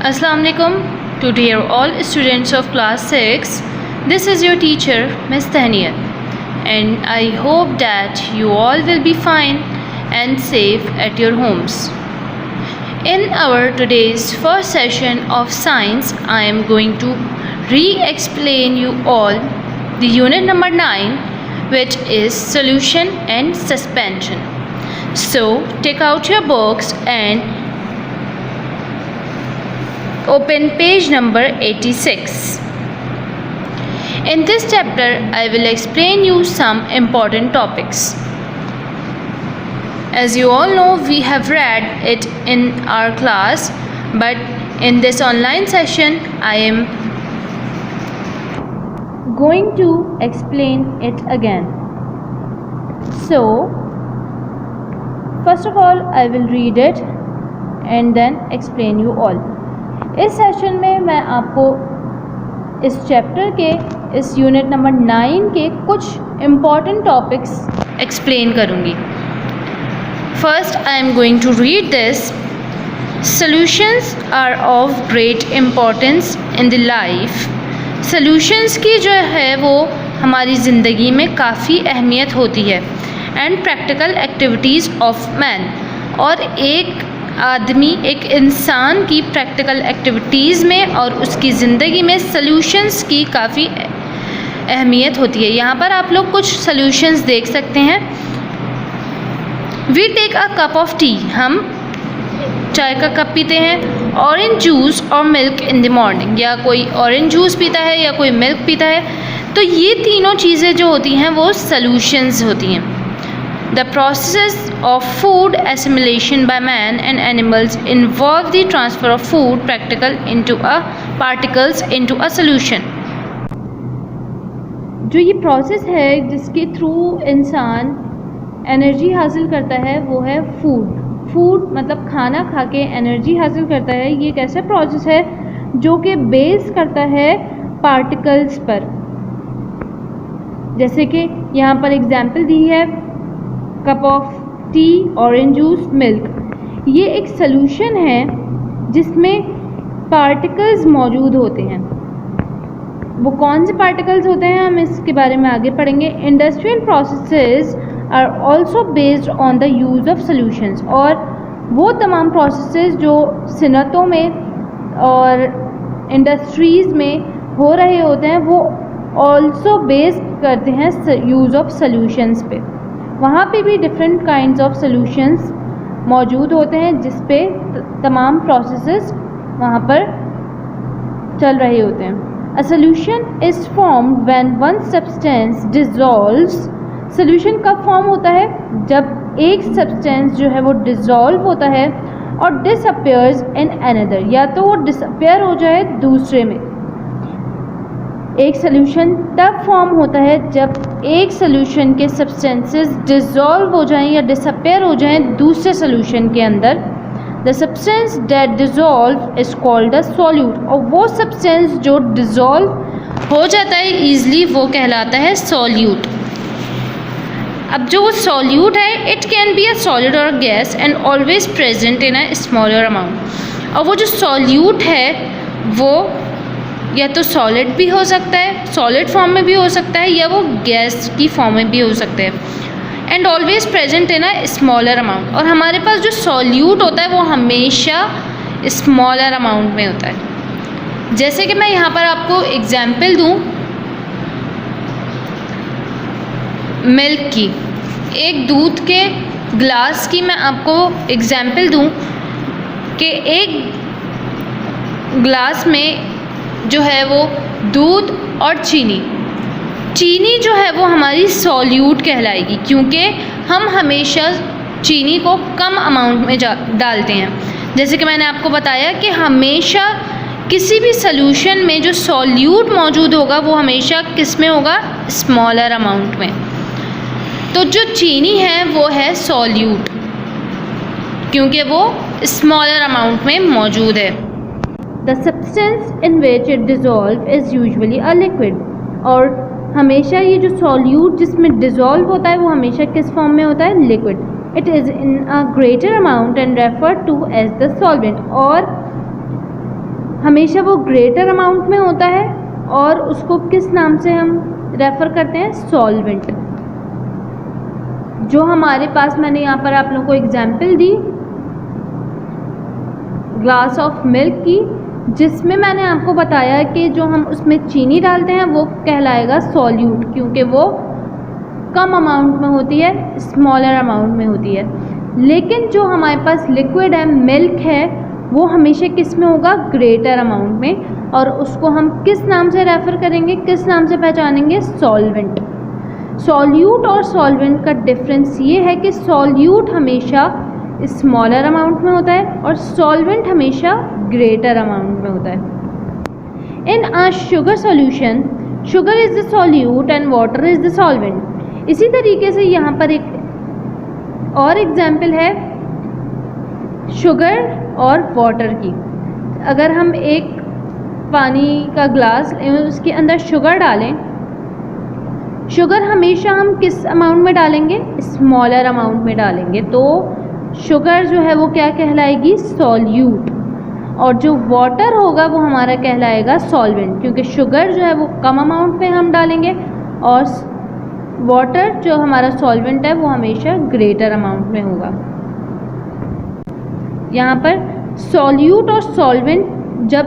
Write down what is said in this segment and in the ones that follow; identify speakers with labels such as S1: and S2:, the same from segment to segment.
S1: Assalamu alaikum to dear all students of class 6. This is your teacher Miss Tahniyat, and I hope that you all will be fine and safe at your homes. In our today's first session of science, I am going to re-explain you all the unit number 9, which is solution and suspension. So take out your books and open page number 86. In this chapter, I will explain you some important topics. As you all know, we have read it in our class, but in this online session, I am going to explain it again. So, first of all, I will read it and then explain you all. इस session में मैं आपको इस chapter के इस unit number 9 के कुछ important topics explain करूँगी. First I am going to read this. Solutions are of great importance in the life. Solutions की जो है वो हमारी ज़िंदगी में काफ़ी अहमियत होती है. And practical activities of man. और एक आदमी, एक इंसान की प्रैक्टिकल एक्टिविटीज़ में और उसकी ज़िंदगी में सॉल्यूशंस की काफ़ी अहमियत होती है. यहाँ पर आप लोग कुछ सॉल्यूशंस देख सकते हैं. We take a cup of tea. हम चाय का कप पीते हैं. ऑरेंज जूस और मिल्क इन द मॉर्निंग. या कोई ऑरेंज जूस पीता है या कोई मिल्क पीता है. तो ये तीनों चीज़ें जो होती हैं वो सॉल्यूशंस होती हैं. The process of food assimilation by man and animals involve the transfer of food particles into a solution. जो ये प्रोसेस है जिसके थ्रू इंसान एनर्जी हासिल करता है वो है फूड मतलब खाना खा के एनर्जी हासिल करता है. ये एक ऐसा प्रोसेस है जो कि बेस करता है पार्टिकल्स पर. जैसे कि यहाँ पर एग्जाम्पल दी है cup of T, orange juice, milk. ये एक सॉल्यूशन है जिसमें पार्टिकल्स मौजूद होते हैं. वो कौन से पार्टिकल्स होते हैं हम इसके बारे में आगे पढ़ेंगे. Industrial processes are also based on the use of solutions. और वो तमाम प्रोसेसेस जो सनतों में और इंडस्ट्रीज़ में हो रहे होते हैं वो आल्सो बेस्ड करते हैं यूज़ ऑफ सॉल्यूशंस पे. वहाँ पे भी डिफरेंट काइंड्स ऑफ सॉल्यूशंस मौजूद होते हैं जिस पे तमाम प्रोसेसेस वहाँ पर चल रहे होते हैं. A solution is formed when one substance dissolves. Solution कब फॉर्म होता है? जब एक सब्सटेंस जो है वो डिज़ोल्व होता है और डिसअपियर्स इन अनदर. या तो वो डिसअपियर हो जाए दूसरे में. एक सॉल्यूशन तब फॉर्म होता है जब एक सॉल्यूशन के सब्सटेंसेस डिज़ोल्व हो जाएं या डिसअपियर हो जाएं दूसरे सॉल्यूशन के अंदर. The substance that dissolve is called the solute. और वो सब्सटेंस जो डिज़ोल्व हो जाता है ईज़िली वो कहलाता है सॉल्यूट. अब जो वो सॉल्यूट है it can be a solid और gas and always present in a smaller amount. और वो जो सॉल्यूट है वो या तो सॉलिड भी हो सकता है, सॉलिड फॉर्म में भी हो सकता है, या वो गैस की फॉर्म में भी हो सकता है. And always present in a smaller amount. और हमारे पास जो सॉल्यूट होता है वो हमेशा स्मॉलर अमाउंट में होता है. जैसे कि मैं यहाँ पर आपको एग्जाम्पल दूँ मिल्क की. एक दूध के ग्लास की मैं आपको एग्जाम्पल दूँ कि एक ग्लास में जो है वो दूध और चीनी जो है वो हमारी सॉल्यूट कहलाएगी, क्योंकि हम हमेशा चीनी को कम अमाउंट में डालते हैं. जैसे कि मैंने आपको बताया कि हमेशा किसी भी सॉल्यूशन में जो सॉल्यूट मौजूद होगा वो हमेशा किस में होगा? स्मॉलर अमाउंट में. तो जो चीनी है वो है सॉल्यूट क्योंकि वो स्मॉलर अमाउंट में मौजूद है. The substance in which it dissolves is usually a liquid. और हमेशा ये जो सॉल्यूट जिसमें डिज़ोल्व होता है वो हमेशा किस फॉर्म में होता है? Liquid. It is in a greater amount and referred to as the solvent. और हमेशा वो ग्रेटर अमाउंट में होता है और उसको किस नाम से हम रेफ़र करते हैं? सॉल्वेंट। जो हमारे पास, मैंने यहाँ पर आप लोगों को example the glass of milk की, जिसमें मैंने आपको बताया कि जो हम उसमें चीनी डालते हैं वो कहलाएगा सॉल्यूट, क्योंकि वो कम अमाउंट में होती है, स्मॉलर अमाउंट में होती है। लेकिन जो हमारे पास लिक्विड है, मिल्क है, वो हमेशा किस में होगा? ग्रेटर अमाउंट में। और उसको हम किस नाम से रेफ़र करेंगे, किस नाम से पहचानेंगे? सॉल्वेंट। सॉल्यूट और सॉल्वेंट का डिफरेंस ये है कि सॉल्यूट हमेशा स्मॉलर अमाउंट में होता है और सॉल्वेंट हमेशा ग्रेटर अमाउंट में होता है। In a sugar solution, sugar is the solute and water is the solvent. इसी तरीके से यहाँ पर एक और एग्जाम्पल है शुगर और वाटर की। अगर हम एक पानी का ग्लास उसके अंदर शुगर डालें, शुगर हमेशा हम किस अमाउंट में डालेंगे? स्मॉलर अमाउंट में डालेंगे, तो शुगर जो है वो क्या कहलाएगी? सॉल्यूट। और जो वाटर होगा वो हमारा कहलाएगा सॉल्वेंट, क्योंकि शुगर जो है वो कम अमाउंट में हम डालेंगे और वाटर जो हमारा सॉल्वेंट है वो हमेशा ग्रेटर अमाउंट में होगा। यहाँ पर सॉल्यूट और सॉल्वेंट जब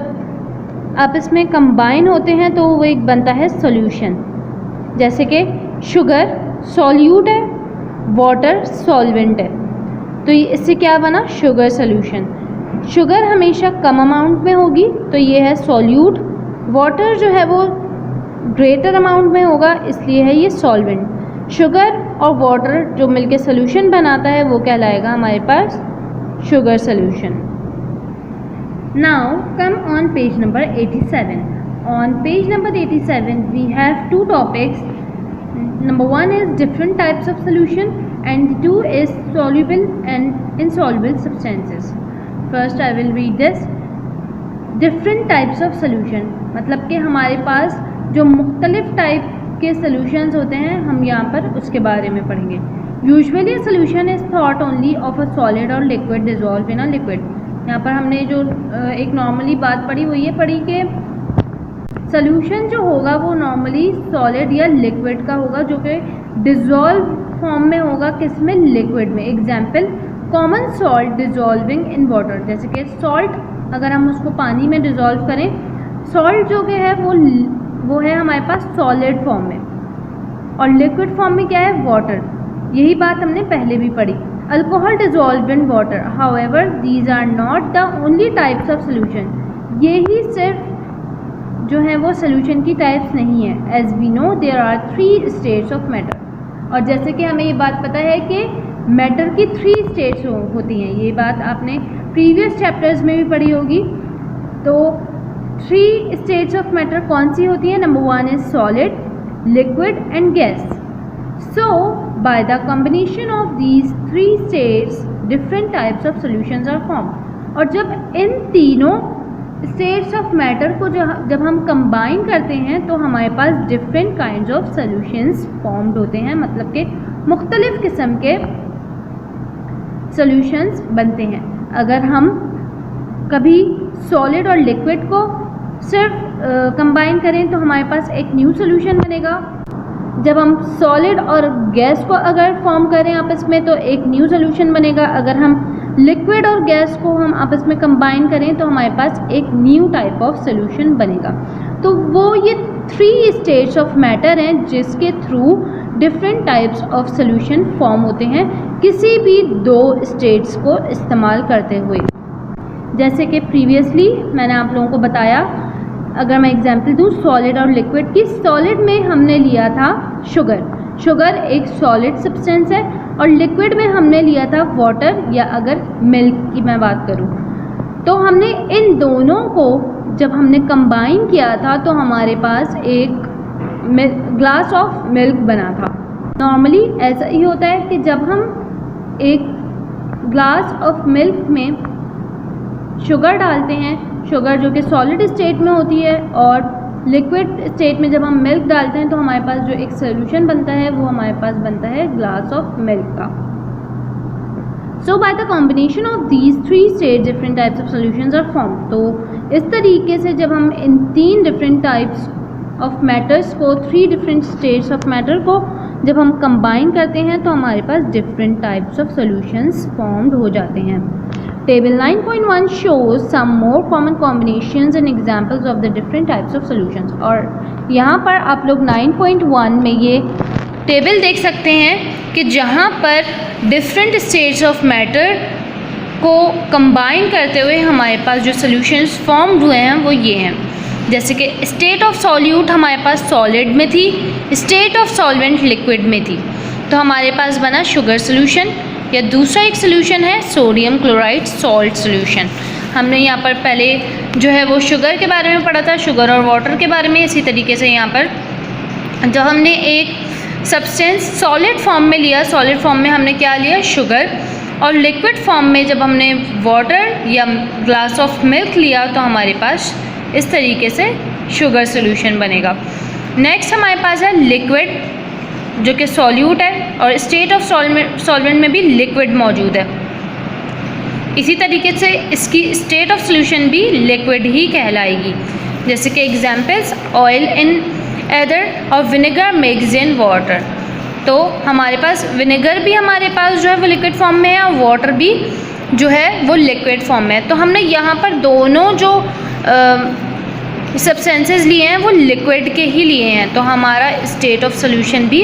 S1: आपस में कंबाइन होते हैं तो वो एक बनता है सॉल्यूशन। जैसे कि शुगर सॉल्यूट है, वाटर सॉल्वेंट है, तो ये इससे क्या बना? Sugar solution. शुगर हमेशा कम अमाउंट में होगी तो ये है सॉल्यूट। वाटर जो है वो ग्रेटर अमाउंट में होगा, इसलिए है ये सॉल्वेंट। शुगर और वाटर जो मिलके सॉल्यूशन बनाता है वो कहलाएगा हमारे पास sugar solution. Now come on page number 87. On page number 87 we have two topics. Number 1 is different types of solution and 2 is soluble and insoluble substances. First I will read this. Different types of solution मतलब कि हमारे पास जो मुख्तलिफ type के solutions होते हैं हम यहाँ पर उसके बारे में पढ़ेंगे। Usually a solution is thought only of a solid or liquid dissolved in a liquid. यहाँ पर हमने जो एक नॉर्मली बात पढ़ी वो ये पढ़ी कि सॉल्यूशन जो होगा वो नॉर्मली सॉलिड या लिक्विड का होगा, जो कि डिज़ोल्व फॉर्म में होगा, किस में? लिक्विड में। Example common salt dissolving in water, जैसे कि सॉल्ट अगर हम उसको पानी में डिज़ोल्व करें, सॉल्ट जो कि है वो है हमारे पास सॉलिड फॉर्म में, और लिक्विड फॉर्म में क्या है? वाटर। यही बात हमने पहले भी पढ़ी। Alcohol dissolve in water, however these are not the only types of solution. यही सिर्फ जो है वो सोल्यूशन की टाइप्स नहीं है। As we know there are 3 states of matter, और जैसे कि हमें ये बात पता है कि मैटर की 3 स्टेट्स होती हैं। ये बात आपने प्रीवियस चैप्टर्स में भी पढ़ी होगी। तो 3 स्टेट्स ऑफ मैटर कौन सी होती हैं? Number 1 is solid, liquid and gas. So by the combination of these 3 states different types of solutions are form. और जब इन तीनों स्टेट्स ऑफ मैटर को जब हम कंबाइन करते हैं तो हमारे पास different kinds of solutions formed होते हैं, मतलब कि मुख्तलिफ किस्म के सॉल्यूशंस बनते हैं। अगर हम कभी सॉलिड और लिक्विड को सिर्फ कंबाइन करें तो हमारे पास एक न्यू सॉल्यूशन बनेगा। जब हम सॉलिड और गैस को अगर फॉर्म करें आपस में तो एक न्यू सॉल्यूशन बनेगा। अगर हम लिक्विड और गैस को हम आपस में कंबाइन करें तो हमारे पास एक न्यू टाइप ऑफ सॉल्यूशन बनेगा। तो वो ये 3 स्टेट्स ऑफ मैटर हैं जिसके through different types of solution form होते हैं किसी भी 2 स्टेट्स को इस्तेमाल करते हुए। जैसे कि प्रीवियसली मैंने आप लोगों को बताया, अगर मैं एग्जांपल दूँ सॉलिड और लिक्विड की, सॉलिड में हमने लिया था शुगर। शुगर एक सॉलिड सब्सटेंस है, और लिक्विड में हमने लिया था वाटर, या अगर मिल्क की मैं बात करूँ तो हमने इन दोनों को जब हमने कंबाइन किया था तो हमारे पास एक ग्लास ऑफ मिल्क बना था। नॉर्मली ऐसा ही होता है कि जब हम एक ग्लास ऑफ मिल्क में शुगर डालते हैं, शुगर जो कि सॉलिड स्टेट में होती है, और लिक्विड स्टेट में जब हम मिल्क डालते हैं तो हमारे पास जो एक सॉल्यूशन बनता है वो हमारे पास बनता है ग्लास ऑफ मिल्क का। So by the combination of these three states different types of solutions are formed. तो इस तरीके से जब हम इन तीन different types of matters को, three different states of matter को जब हम combine करते हैं तो हमारे पास different types of solutions formed हो जाते हैं. Table 9.1 shows some more common combinations and examples of the different types of solutions. और यहाँ पर आप लोग 9.1 में ये टेबल देख सकते हैं कि जहाँ पर डिफरेंट स्टेट्स ऑफ मैटर को कंबाइन करते हुए हमारे पास जो सॉल्यूशंस फॉर्म हुए हैं वो ये हैं. जैसे कि स्टेट ऑफ सॉल्यूट हमारे पास सॉलिड में थी, स्टेट ऑफ सॉल्वेंट लिक्विड में थी, तो हमारे पास बना शुगर सोल्यूशन. या दूसरा एक सोल्यूशन है सोडियम क्लोराइड सॉल्ट सोल्यूशन. हमने यहाँ पर पहले जो है वो शुगर के बारे में पढ़ा था, शुगर और वाटर के बारे में. इसी तरीके से यहाँ पर जब हमने एक सब्सटेंस सॉलिड फॉर्म में लिया, सॉलिड फॉर्म में हमने क्या लिया, शुगर, और लिक्विड फॉर्म में जब हमने वाटर या ग्लास ऑफ मिल्क लिया तो हमारे पास इस तरीके से शुगर सोल्यूशन बनेगा. नेक्स्ट हमारे पास है लिक्विड जो कि सॉल्यूट है और स्टेट ऑफ सॉल्वेंट में भी लिक्विड मौजूद है. इसी तरीके से इसकी स्टेट ऑफ सोल्यूशन भी लिक्विड ही कहलाएगी. जैसे कि एग्जांपल्स ऑयल इन एदर और विनेगर मिक्स इन वाटर. तो हमारे पास विनेगर भी हमारे पास जो है वो लिक्विड फॉर्म में है और वाटर भी जो है वो लिक्विड फॉर्म में है. तो हमने यहाँ पर दोनों जो सब्सटेंसेस लिए हैं वो लिक्विड के ही लिए हैं, तो हमारा स्टेट ऑफ सोल्यूशन भी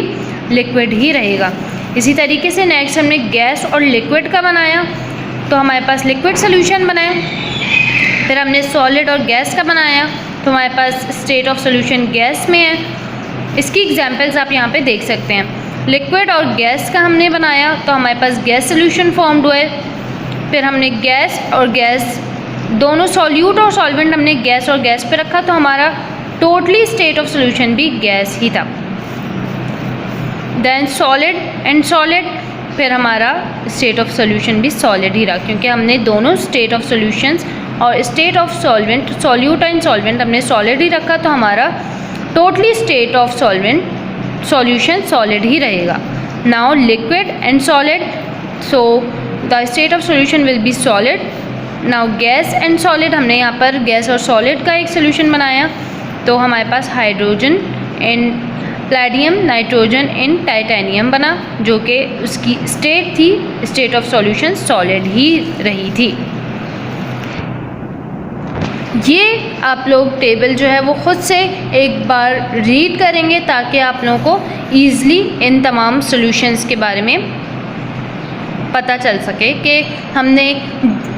S1: लिक्विड ही रहेगा. इसी तरीके से नेक्स्ट हमने गैस और लिक्विड का बनाया तो हमारे पास लिक्विड सोल्यूशन बनाया. फिर हमने सॉलिड और गैस का बनाया तो हमारे पास स्टेट ऑफ सोल्यूशन गैस में है. इसकी एग्जांपल्स आप यहाँ पे देख सकते हैं. लिक्विड और गैस का हमने बनाया तो हमारे पास गैस सोल्यूशन फॉर्म्ड हुए. फिर हमने गैस और गैस दोनों सॉल्यूट और सॉल्वेंट हमने गैस और गैस पे रखा तो हमारा टोटली स्टेट ऑफ सोल्यूशन भी गैस ही था. देन सॉलिड एंड सॉलिड, फिर हमारा स्टेट ऑफ सोल्यूशन भी सॉलिड ही रहा क्योंकि हमने दोनों स्टेट ऑफ सोल्यूशंस और state of solvent solute and solvent हमने सॉलिड ही रखा तो हमारा totally state of solvent solution solid ही रहेगा. Now liquid and solid, so the state of solution will be solid. Now gas and solid, हमने यहाँ पर गैस और सॉलिड का एक सोल्यूशन बनाया तो हमारे पास hydrogen and palladium nitrogen in titanium बना जो कि उसकी स्टेट थी, स्टेट ऑफ सॉल्यूशन सॉलिड ही रही थी. ये आप लोग टेबल जो है वो ख़ुद से एक बार रीड करेंगे ताकि आप लोगों को ईज़िली इन तमाम सॉल्यूशंस के बारे में पता चल सके कि हमने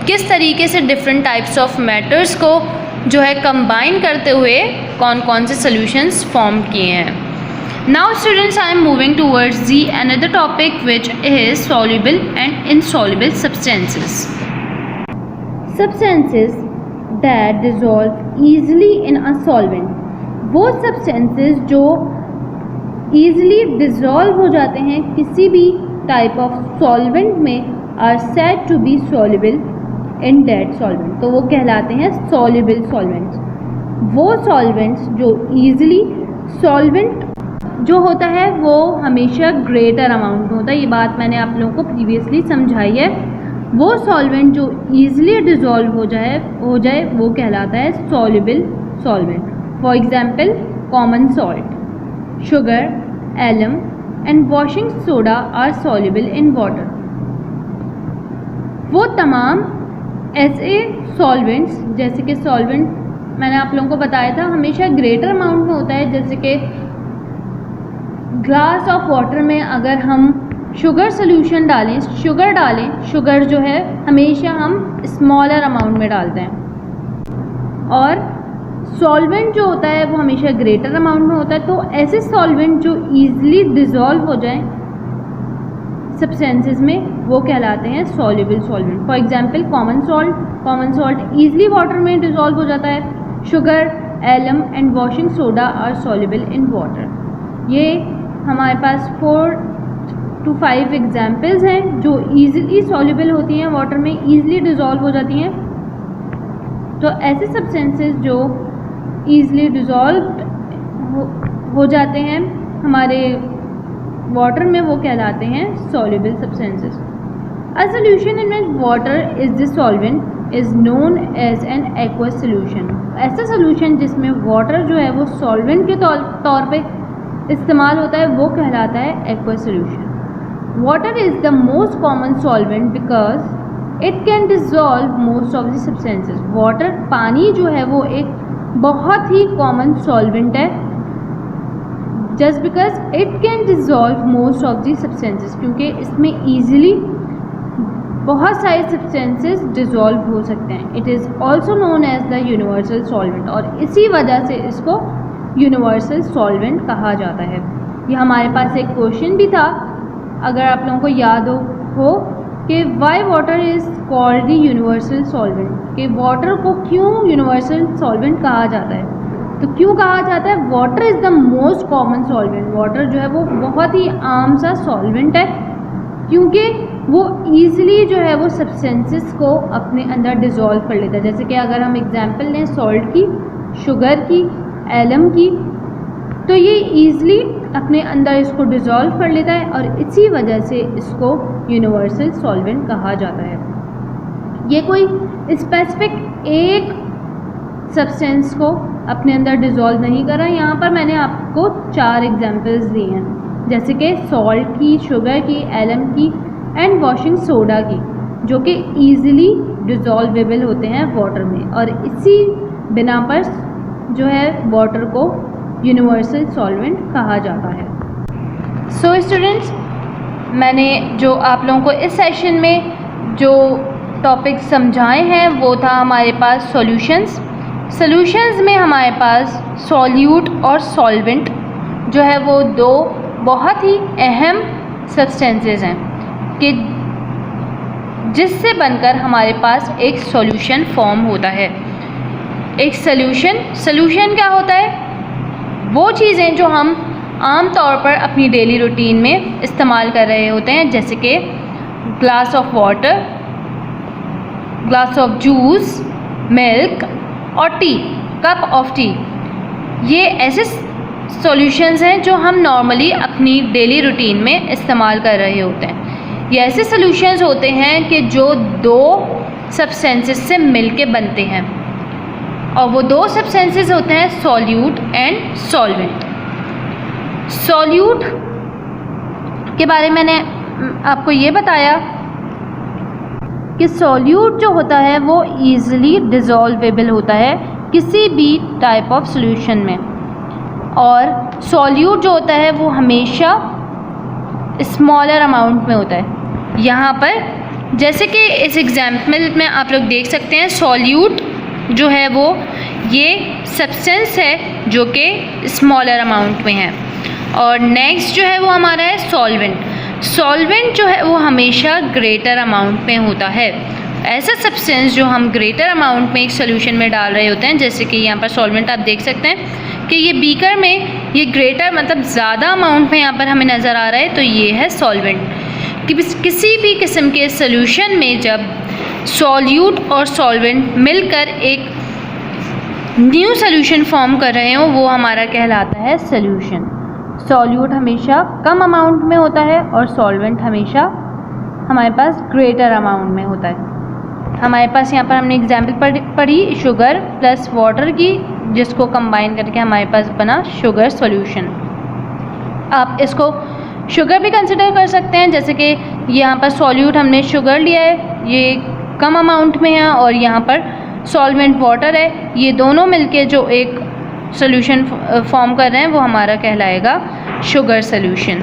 S1: किस तरीके से डिफरेंट टाइप्स ऑफ मैटर्स को जो है कंबाइन करते हुए कौन कौन से सॉल्यूशंस फॉर्म किए हैं. Now students, I am moving towards the another topic which is soluble and insoluble substances. Substances that dissolve easily in a solvent. वो substances जो easily dissolve हो जाते हैं किसी भी type of solvent में are said to be soluble in that solvent. तो वो कहलाते हैं soluble solvents. वो solvents जो easily solvent जो होता है वो हमेशा ग्रेटर अमाउंट में होता है. ये बात मैंने आप लोगों को प्रीवियसली समझाई है. वो सॉल्वेंट जो ईजिली डिज़ोल्व हो जाए वो कहलाता है soluble solvent. For example common salt, sugar, alum and washing soda are soluble in water. वो तमाम ऐसे सॉल्वेंट्स, जैसे कि सॉल्वेंट मैंने आप लोगों को बताया था हमेशा ग्रेटर अमाउंट में होता है. जैसे कि ग्लास ऑफ वाटर में अगर हम शुगर सोल्यूशन डालें, शुगर जो है हमेशा हम स्मॉलर अमाउंट में डालते हैं, और सॉल्वेंट जो होता है वो हमेशा ग्रेटर अमाउंट में होता है. तो ऐसे सॉल्वेंट जो ईजिली डिज़ोल्व हो जाएं सब्सटेंसेस में वो कहलाते हैं soluble solvent. For example common salt easily water में डिज़ोल्व हो जाता है. Sugar, alum and washing soda are soluble in water. ये हमारे पास 4 to 5 एग्जाम्पल्स हैं जो ईजिली सॉल्युबल होती हैं वाटर में, ईजिली डिज़ोल्व हो जाती हैं. तो ऐसे सब्सटेंसेस जो ईजिली डिज़ोल्व हो जाते हैं हमारे वाटर में वो कहलाते हैं soluble substances. A solution in which water is the solvent is known as an aqueous solution. ऐसा solution जिसमें water जो है वो solvent के तौर पे इस्तेमाल होता है वो कहलाता है aqueous solution. Water is the most common solvent because it can dissolve most of the substances. Water पानी जो है वो एक बहुत ही common solvent है just because it can dissolve most of the substances, क्योंकि इसमें easily बहुत सारे सब्सटेंसेस डिज़ोल्व हो सकते हैं. It is also known as the universal solvent, और इसी वजह से इसको यूनिवर्सल सॉल्वेंट कहा जाता है. ये हमारे पास एक क्वेश्चन भी था, अगर आप लोगों को याद हो कि Y water is called the universal solvent, कि वाटर को क्यों यूनिवर्सल सॉल्वेंट कहा जाता है. तो क्यों कहा जाता है? Water is the most common solvent. Water जो है वो बहुत ही आम सा सॉल्वेंट है, क्योंकि वो ईज़िली जो है वो सब्सटेंसेस को अपने अंदर डिज़ोल्व कर लेता है. जैसे कि अगर हम एग्जांपल लें सॉल्ट की, शुगर की, एलम की, तो ये ईज़िली अपने अंदर इसको डिज़ोल्व कर लेता है और इसी वजह से इसको यूनिवर्सल सॉल्वेंट कहा जाता है. ये कोई स्पेसिफिक एक सब्सटेंस को अपने अंदर डिज़ोल्व नहीं कर रहा. यहाँ पर मैंने आपको 4 एग्जांपल्स दिए हैं, जैसे कि सॉल्ट की, शुगर की, एलम की एंड वॉशिंग सोडा की, जो कि ईज़िली डिज़ोल्वेबल होते हैं वाटर में, और इसी बिना पर जो है वाटर को यूनिवर्सल सॉल्वेंट कहा जाता है. सो स्टूडेंट्स, मैंने जो आप लोगों को इस सेशन में जो टॉपिक समझाए हैं वो था हमारे पास सॉल्यूशंस. सॉल्यूशंस में हमारे पास सॉल्यूट और सॉल्वेंट जो है वो 2 बहुत ही अहम सब्सटेंसेस हैं कि जिससे बनकर हमारे पास एक सॉल्यूशन फॉर्म होता है. एक सॉल्यूशन क्या होता है? वो चीज़ें जो हम आम तौर पर अपनी डेली रूटीन में इस्तेमाल कर रहे होते हैं, जैसे कि glass of water, glass of juice, milk और टी, कप ऑफ टी. ये ऐसे सॉल्यूशंस हैं जो हम नॉर्मली अपनी डेली रूटीन में इस्तेमाल कर रहे होते हैं. ये ऐसे सॉल्यूशंस होते हैं कि जो 2 सब्सटेंसेस से मिलके बनते हैं, और वो 2 सब्सटेंसेस होते हैं सॉल्यूट एंड सॉल्वेंट. सॉल्यूट के बारे में मैंने आपको ये बताया कि सॉल्यूट जो होता है वो ईज़िली डिज़ोल्वेबल होता है किसी भी टाइप ऑफ सॉल्यूशन में, और सॉल्यूट जो होता है वो हमेशा स्मॉलर अमाउंट में होता है. यहाँ पर जैसे कि इस एग्जाम्पल में आप लोग देख सकते हैं, सॉल्यूट जो है वो ये सब्सटेंस है जो कि स्मॉलर अमाउंट में है, और नेक्स्ट जो है वो हमारा है सॉल्वेंट. सॉल्वेंट जो है वो हमेशा ग्रेटर अमाउंट में होता है. ऐसा सब्सटेंस जो हम ग्रेटर अमाउंट में एक सोल्यूशन में डाल रहे होते हैं, जैसे कि यहाँ पर सॉल्वेंट आप देख सकते हैं कि ये बीकर में ये ग्रेटर मतलब ज़्यादा अमाउंट में यहाँ पर हमें नज़र आ रहा है, तो ये है सॉल्वेंट. कि किसी भी किस्म के सोल्यूशन में जब सॉल्यूट और सॉल्वेंट मिलकर एक न्यू सोल्यूशन फॉर्म कर रहे हो वो हमारा कहलाता है सोल्यूशन. सॉल्यूट हमेशा कम अमाउंट में होता है और सॉल्वेंट हमेशा हमारे पास ग्रेटर अमाउंट में होता है. हमारे पास यहाँ पर हमने एग्जाम्पल पढ़ी शुगर प्लस वाटर की, जिसको कंबाइन करके हमारे पास बना शुगर सॉल्यूशन. आप इसको शुगर भी कंसिडर कर सकते हैं, जैसे कि यहाँ पर सॉल्यूट हमने शुगर लिया है, ये कम अमाउंट में है, और यहाँ पर सॉल्वेंट वाटर है. ये दोनों मिलके जो एक सॉल्यूशन फॉर्म कर रहे हैं वो हमारा कहलाएगा शुगर सॉल्यूशन.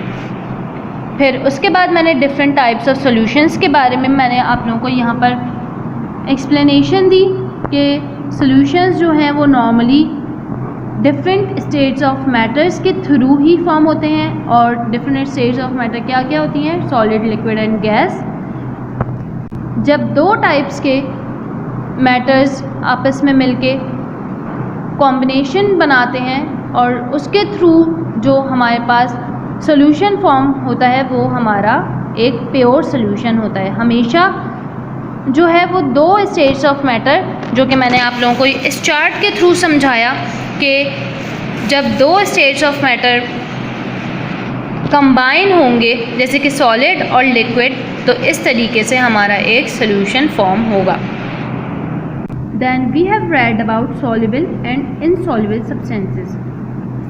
S1: फिर उसके बाद मैंने डिफरेंट टाइप्स ऑफ सॉल्यूशंस के बारे में मैंने आप लोगों को यहाँ पर एक्सप्लेनेशन दी कि सॉल्यूशंस जो हैं वो normally different states of matters के थ्रू ही फॉर्म होते हैं. और डिफरेंट स्टेट्स ऑफ मैटर क्या क्या होती हैं? Solid, liquid and gas. जब 2 टाइप्स के मैटर्स आपस में मिलके कॉम्बिनेशन बनाते हैं और उसके थ्रू जो हमारे पास सॉल्यूशन फॉर्म होता है वो हमारा एक प्योर सॉल्यूशन होता है. हमेशा जो है वो 2 स्टेट्स ऑफ मैटर, जो कि मैंने आप लोगों को इस चार्ट के थ्रू समझाया कि जब 2 स्टेट्स ऑफ मैटर कंबाइन होंगे जैसे कि सॉलिड और लिक्विड, तो इस तरीके से हमारा एक सॉल्यूशन फॉर्म होगा। Then we have read about soluble and insoluble substances.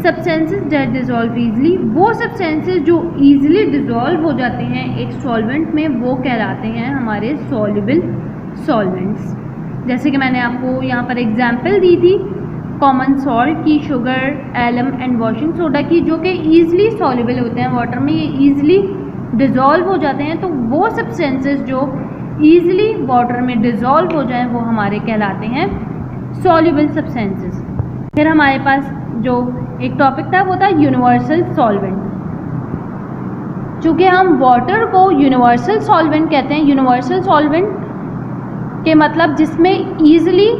S1: Substances that dissolve easily, वो सब्सटेंसेस जो ईजिली डिज़ोल्व हो जाते हैं एक सॉल्वेंट में, वो कहलाते हैं हमारे सॉल्युबल सॉल्वेंट्स। जैसे कि मैंने आपको यहाँ पर एग्जांपल दी थी कॉमन सॉल्ट की, sugar, alum and washing soda की, जो कि ईजिली सॉल्युबल होते हैं वाटर में, ये ईजिली डिज़ोल्व हो जाते हैं। तो वो सब्सटेंसेस जो ईजिली वाटर में डिज़ोल्व हो जाएं वो हमारे कहलाते हैं सॉल्युबल सब्सटेंसेस। फिर हमारे पास जो एक टॉपिक था वो था यूनिवर्सल सॉल्वेंट। चूँकि हम वाटर को यूनिवर्सल सॉल्वेंट कहते हैं, यूनिवर्सल सॉल्वेंट के मतलब जिसमें easily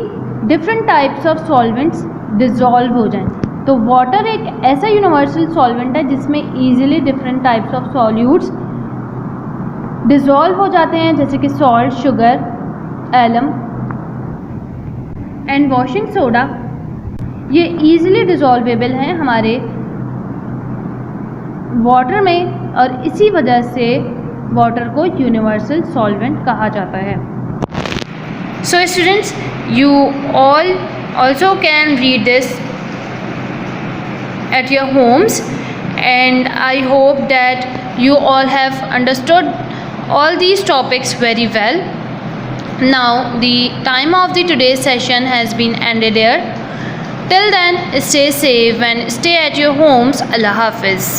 S1: different types of solvents dissolve हो जाएं। तो वाटर एक ऐसा यूनिवर्सल सॉल्वेंट है जिसमें easily different types of solutes dissolve हो जाते हैं, जैसे कि salt, sugar, alum and washing soda. ये ईजिली डिज़ोल्वेबल हैं हमारे वाटर में और इसी वजह से वाटर को यूनिवर्सल सॉल्वेंट कहा जाता है। So students, you all also can read this at your homes, and I hope that you all have understood all these topics very well. Now the time of the today's session has been ended here. Till then, stay safe and stay at your homes. Allah Hafiz.